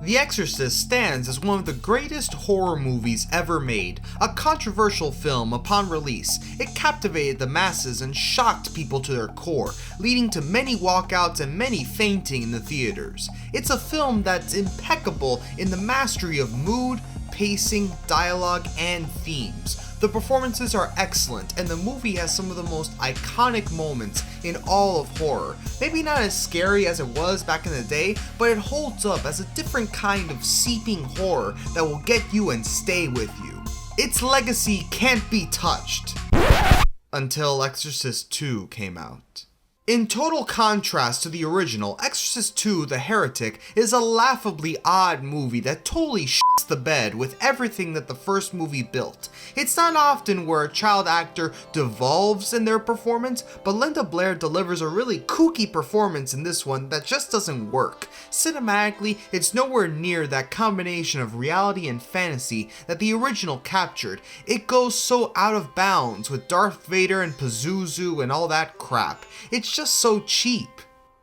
The Exorcist stands as one of the greatest horror movies ever made. A controversial film upon release, it captivated the masses and shocked people to their core, leading to many walkouts and many fainting in the theaters. It's a film that's impeccable in the mastery of mood, pacing, dialogue, and themes. The performances are excellent, and the movie has some of the most iconic moments in all of horror. Maybe not as scary as it was back in the day, but it holds up as a different kind of seeping horror that will get you and stay with you. Its legacy can't be touched. Until Exorcist II came out. In total contrast to the original, Exorcist II: The Heretic is a laughably odd movie that totally shits the bed with everything that the first movie built. It's not often where a child actor devolves in their performance, but Linda Blair delivers a really kooky performance in this one that just doesn't work. Cinematically, it's nowhere near that combination of reality and fantasy that the original captured. It goes so out of bounds with Darth Vader and Pazuzu and all that crap. It's just so cheap.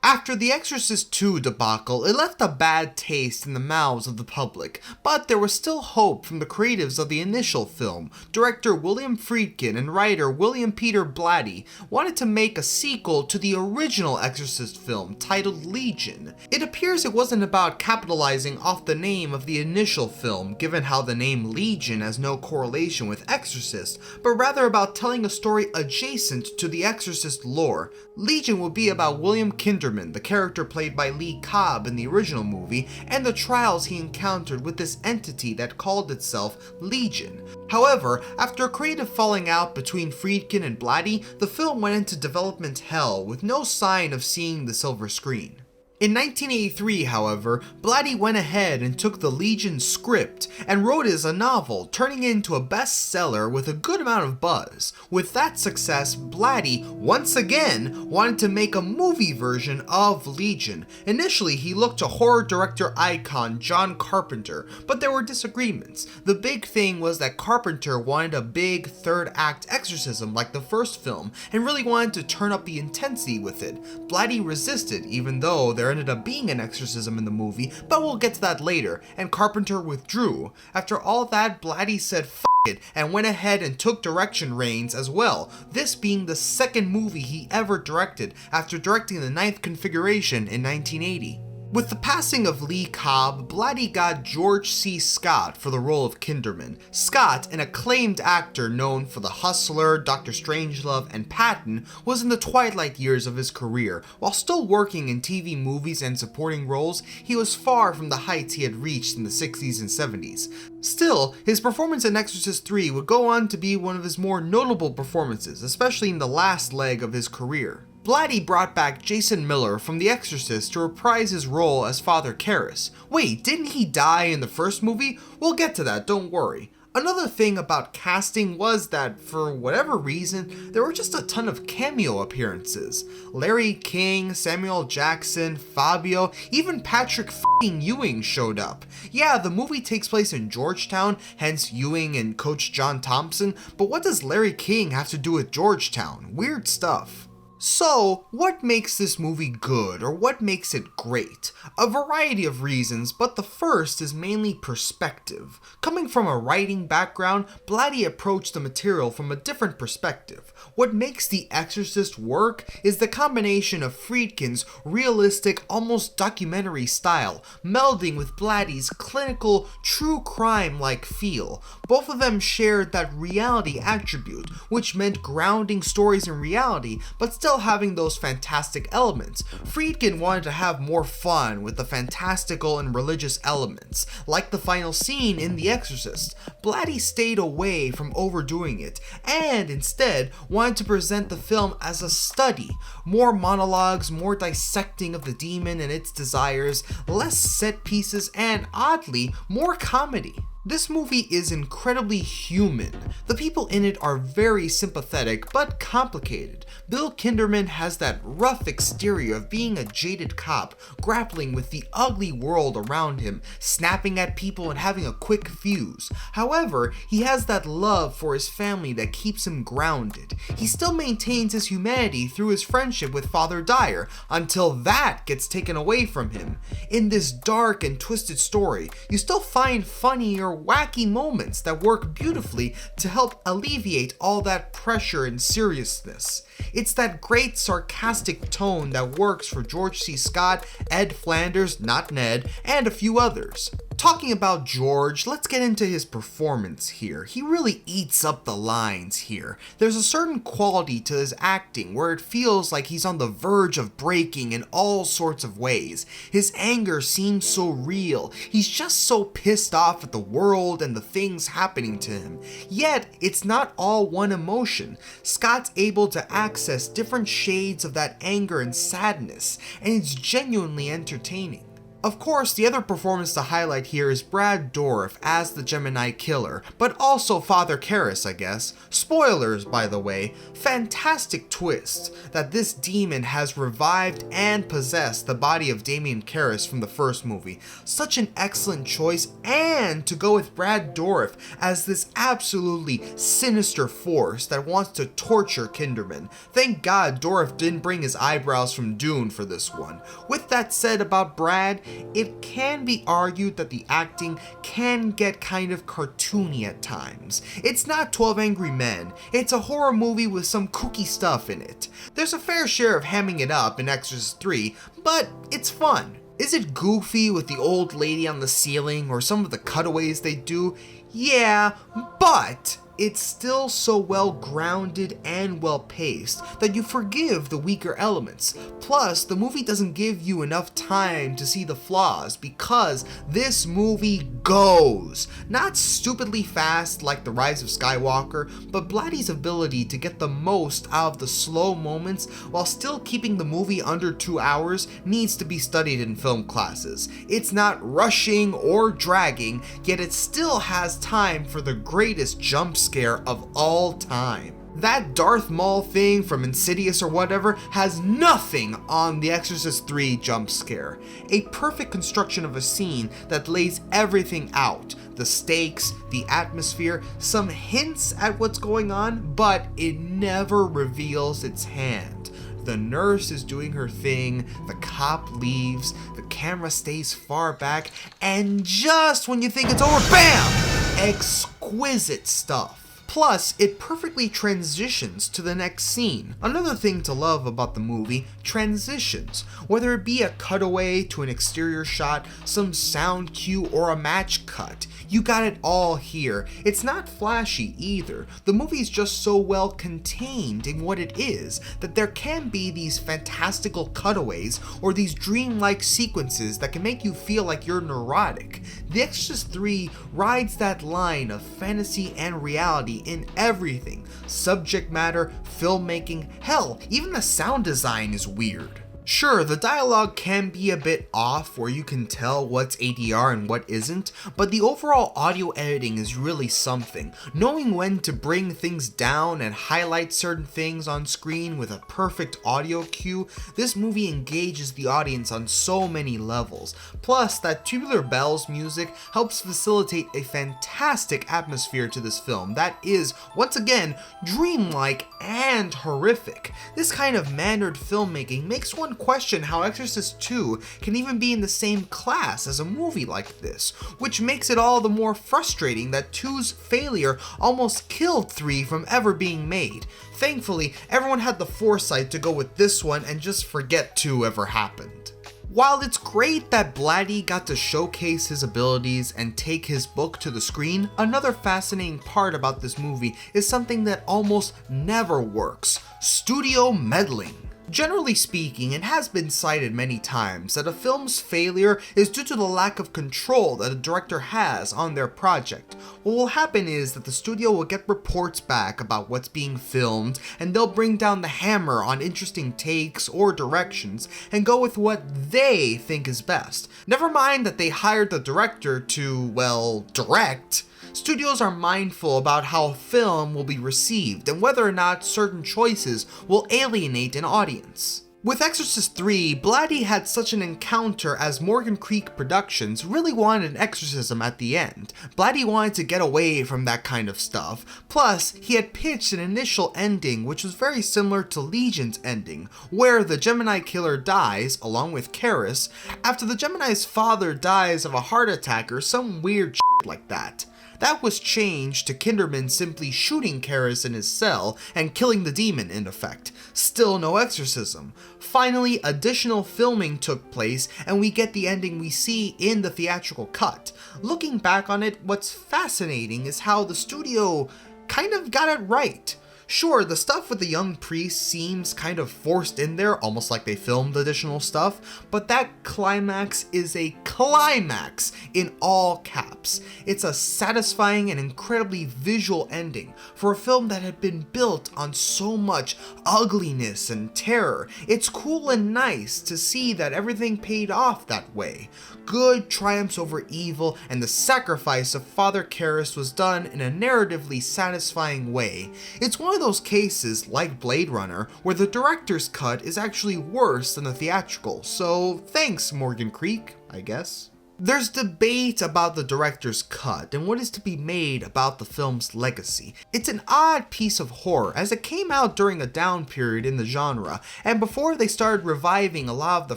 After the Exorcist II debacle, it left a bad taste in the mouths of the public, but there was still hope from the creatives of the initial film. Director William Friedkin and writer William Peter Blatty wanted to make a sequel to the original Exorcist film titled Legion. It appears it wasn't about capitalizing off the name of the initial film, given how the name Legion has no correlation with Exorcist, but rather about telling a story adjacent to the Exorcist lore. Legion would be about William Kinderman, the character played by Lee Cobb in the original movie, and the trials he encountered with this entity that called itself Legion. However, after a creative falling out between Friedkin and Blatty, the film went into development hell with no sign of seeing the silver screen. In 1983, however, Blatty went ahead and took the Legion script and wrote it as a novel, turning it into a bestseller with a good amount of buzz. With that success, Blatty, once again, wanted to make a movie version of Legion. Initially, he looked to horror director icon John Carpenter, but there were disagreements. The big thing was that Carpenter wanted a big third-act exorcism like the first film, and really wanted to turn up the intensity with it. Blatty resisted, even though there ended up being an exorcism in the movie, but we'll get to that later, and Carpenter withdrew. After all that, Blatty said f it and went ahead and took direction reins as well, this being the second movie he ever directed after directing the Ninth Configuration in 1980. With the passing of Lee Cobb, Blatty got George C. Scott for the role of Kinderman. Scott, an acclaimed actor known for The Hustler, Dr. Strangelove, and Patton, was in the twilight years of his career. While still working in TV movies and supporting roles, he was far from the heights he had reached in the 60s and 70s. Still, his performance in Exorcist III would go on to be one of his more notable performances, especially in the last leg of his career. Blatty brought back Jason Miller from The Exorcist to reprise his role as Father Karras. Wait, didn't he die in the first movie? We'll get to that, don't worry. Another thing about casting was that, for whatever reason, there were just a ton of cameo appearances. Larry King, Samuel Jackson, Fabio, even Patrick f***ing Ewing showed up. Yeah, the movie takes place in Georgetown, hence Ewing and Coach John Thompson, but what does Larry King have to do with Georgetown? Weird stuff. So, what makes this movie good, or what makes it great? A variety of reasons, but the first is mainly perspective. Coming from a writing background, Blatty approached the material from a different perspective. What makes The Exorcist work is the combination of Friedkin's realistic, almost documentary style, melding with Blatty's clinical, true crime-like feel. Both of them shared that reality attribute, which meant grounding stories in reality, but still having those fantastic elements. Friedkin wanted to have more fun with the fantastical and religious elements, like the final scene in The Exorcist. Blatty stayed away from overdoing it, and instead wanted to present the film as a study. More monologues, more dissecting of the demon and its desires, less set pieces, and oddly, more comedy. This movie is incredibly human. The people in it are very sympathetic but complicated. Bill Kinderman has that rough exterior of being a jaded cop, grappling with the ugly world around him, snapping at people and having a quick fuse. However, he has that love for his family that keeps him grounded. He still maintains his humanity through his friendship with Father Dyer, until that gets taken away from him. In this dark and twisted story, you still find funny or wacky moments that work beautifully to help alleviate all that pressure and seriousness. It's that great sarcastic tone that works for George C. Scott, Ed Flanders, not Ned, and a few others. Talking about George, let's get into his performance here. He really eats up the lines here. There's a certain quality to his acting where it feels like he's on the verge of breaking in all sorts of ways. His anger seems so real. He's just so pissed off at the world and the things happening to him. Yet, it's not all one emotion. Scott's able to access different shades of that anger and sadness, and it's genuinely entertaining. Of course, the other performance to highlight here is Brad Dourif as the Gemini Killer, but also Father Karras, I guess. Spoilers, by the way. Fantastic twist that this demon has revived and possessed the body of Damien Karras from the first movie. Such an excellent choice, and to go with Brad Dourif as this absolutely sinister force that wants to torture Kinderman. Thank God Dourif didn't bring his eyebrows from Dune for this one. With that said about Brad, it can be argued that the acting can get kind of cartoony at times. It's not 12 Angry Men, it's a horror movie with some kooky stuff in it. There's a fair share of hamming it up in Exorcist III, but it's fun. Is it goofy with the old lady on the ceiling or some of the cutaways they do? Yeah, but it's still so well grounded and well paced that you forgive the weaker elements. Plus, the movie doesn't give you enough time to see the flaws because this movie goes. Not stupidly fast like The Rise of Skywalker, but Blatty's ability to get the most out of the slow moments while still keeping the movie under 2 hours needs to be studied in film classes. It's not rushing or dragging, yet it still has time for the greatest jump scare of all time. That Darth Maul thing from Insidious or whatever has nothing on The Exorcist III jump scare. A perfect construction of a scene that lays everything out. The stakes, the atmosphere, some hints at what's going on, but it never reveals its hand. The nurse is doing her thing, the cop leaves, the camera stays far back, and just when you think it's over, BAM! Exquisite stuff. Plus, it perfectly transitions to the next scene. Another thing to love about the movie, transitions. Whether it be a cutaway to an exterior shot, some sound cue, or a match cut. You got it all here. It's not flashy either. The movie's just so well contained in what it is that there can be these fantastical cutaways or these dreamlike sequences that can make you feel like you're neurotic. The Exorcist III rides that line of fantasy and reality in everything. Subject matter, filmmaking, hell, even the sound design is weird. Sure, the dialogue can be a bit off where you can tell what's ADR and what isn't, but the overall audio editing is really something. Knowing when to bring things down and highlight certain things on screen with a perfect audio cue, this movie engages the audience on so many levels. Plus, that Tubular Bells music helps facilitate a fantastic atmosphere to this film that is, once again, dreamlike and horrific. This kind of mannered filmmaking makes one question how Exorcist II can even be in the same class as a movie like this, which makes it all the more frustrating that 2's failure almost killed 3 from ever being made. Thankfully, everyone had the foresight to go with this one and just forget 2 ever happened. While it's great that Blatty got to showcase his abilities and take his book to the screen, another fascinating part about this movie is something that almost never works: studio meddling. Generally speaking, it has been cited many times that a film's failure is due to the lack of control that a director has on their project. What will happen is that the studio will get reports back about what's being filmed, and they'll bring down the hammer on interesting takes or directions and go with what they think is best. Never mind that they hired the director to, well, direct. Studios are mindful about how a film will be received and whether or not certain choices will alienate an audience. With Exorcist III, Blatty had such an encounter as Morgan Creek Productions really wanted an exorcism at the end. Blatty wanted to get away from that kind of stuff, plus he had pitched an initial ending which was very similar to Legion's ending, where the Gemini killer dies, along with Karis, after the Gemini's father dies of a heart attack or some weird shit like that. That was changed to Kinderman simply shooting Karis in his cell and killing the demon in effect. Still no exorcism. Finally, additional filming took place and we get the ending we see in the theatrical cut. Looking back on it, what's fascinating is how the studio kind of got it right. Sure, the stuff with the young priest seems kind of forced in there, almost like they filmed additional stuff, but that climax is a climax in all caps. It's a satisfying and incredibly visual ending for a film that had been built on so much ugliness and terror. It's cool and nice to see that everything paid off that way. Good triumphs over evil, and the sacrifice of Father Karras was done in a narratively satisfying way. It's one of those cases, like Blade Runner, where the director's cut is actually worse than the theatrical, so thanks Morgan Creek, I guess. There's debate about the director's cut and what is to be made about the film's legacy. It's an odd piece of horror as it came out during a down period in the genre and before they started reviving a lot of the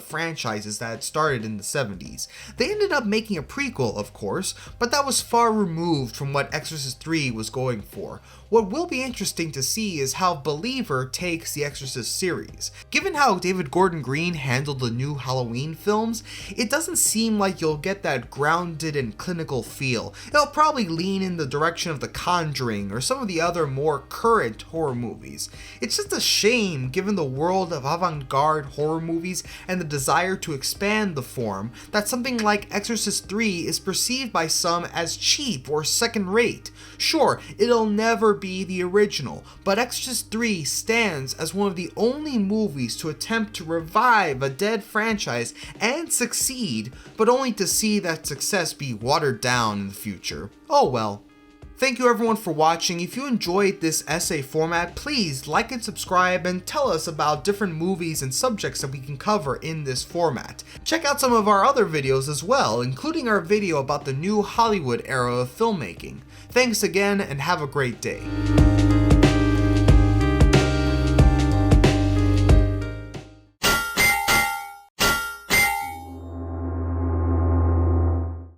franchises that had started in the 70s. They ended up making a prequel, of course, but that was far removed from what Exorcist III was going for. What will be interesting to see is how Believer takes the Exorcist series. Given how David Gordon Green handled the new Halloween films, it doesn't seem like you'll get that grounded and clinical feel. It'll probably lean in the direction of The Conjuring or some of the other more current horror movies. It's just a shame given the world of avant-garde horror movies and the desire to expand the form that something like Exorcist III is perceived by some as cheap or second-rate. Sure, it'll never be the original, but Exorcist III stands as one of the only movies to attempt to revive a dead franchise and succeed, but only to see that success be watered down in the future. Oh well. Thank you everyone for watching. If you enjoyed this essay format, please like and subscribe and tell us about different movies and subjects that we can cover in this format. Check out some of our other videos as well, including our video about the new Hollywood era of filmmaking. Thanks again and have a great day.